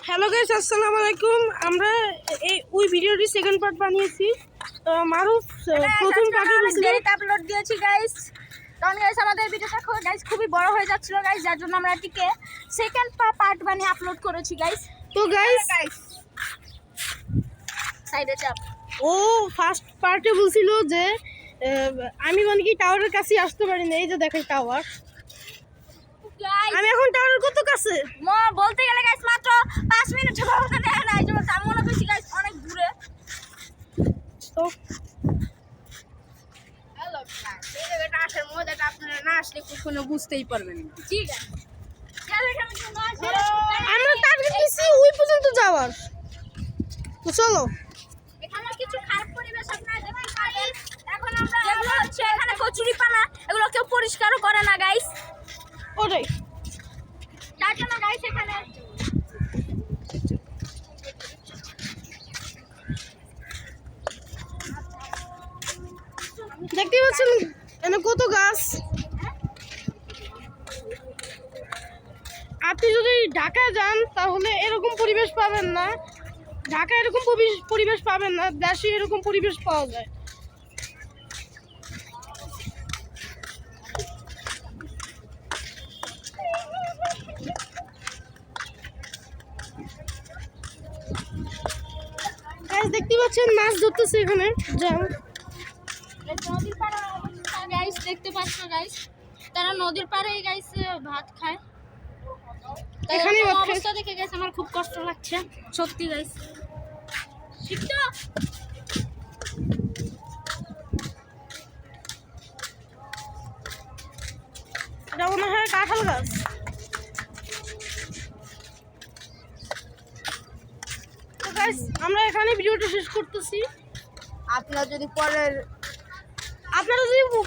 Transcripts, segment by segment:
Hello guys, আসসালামু আলাইকুম। আমরা ওই ভিডিওটি সেকেন্ড পার্ট বানিয়েছি। মারুফ প্রথম পার্টে দেরিতে আপলোড দিয়েছি গাইস, কারণ গাইস আমাদের ভিডিওটা খুবই বড় হয়ে যাচ্ছিল গাইস, যার জন্য আমরা এটিকে সেকেন্ড পার্ট বানিয়ে আপলোড করেছি গাইস। তো গাইস সাইডে চাপ ও ফার্স্ট পার্টে বলছিল যে আমি মানে কি টাওয়ারের কাছে আসতে পারি না। এই যে দেখেন টাওয়ার, আমি এখন টাওয়ারের কত কাছে বলতে গেলে গাইস মাত্র 5 মিনিট ওখানে না, এই জন্য আমি মনে করছি গাইস অনেক দূরে। তো হ্যালো গাইস, এই জায়গাটা আসার মজাটা আপনারা না আসলে কখনো বুঝতেই পারবেন না। ঠিক আছে, আমরা টার্গেট দিছি ওই পর্যন্ত যাওয়ার। তো চলো, এখানে কিছু খারাপ পরিবেশ আপনারা দেখতে পাবেন। এখন আমরা এগুলো হচ্ছে এখানে কচুরি পানা, এগুলো কেউ পরিষ্কারও করে না গাইস। ওটাই যার জন্য গাইস এখানে দেখতে পাচ্ছেন এখানে কত গাছ। আপনি যদি ঢাকা যান তাহলে এরকম পরিবেশ পাবেন না। ঢাকা এরকম পরিবেশ পাবেন না, দেশে এরকম পরিবেশ পাওয়া যায়। দেখতে পাচ্ছেন মাছ ধরতেছে এখানে। যাও, নদীর পাড়ে অবস্থা গাইস দেখতে পাচ্ছ গাইস, তারা নদীর পাড়েই গাইস ভাত খায়। এখানে অবস্থা দেখে গাইস আমার খুব কষ্ট লাগছে সত্যি গাইস। শিখতো এটা মনে হয় কাঁঠাল গাছ। তো গাইস আমরা এখানে ভিডিওটা শেষ করতেছি। আপনারা যদি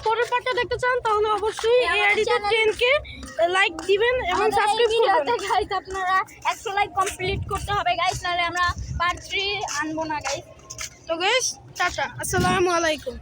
পরের পার্টটা দেখতে চান তাহলে অবশ্যই এই আইডিতে 10K লাইক দিবেন এবং সাবস্ক্রাইব করবেন গাইস। আপনারা 100 লাইক কমপ্লিট করতে হবে গাইস, নাহলে আমরা পার্ট 3 আনবো না গাইস। তো গাইস টাটা, আসসালামু আলাইকুম।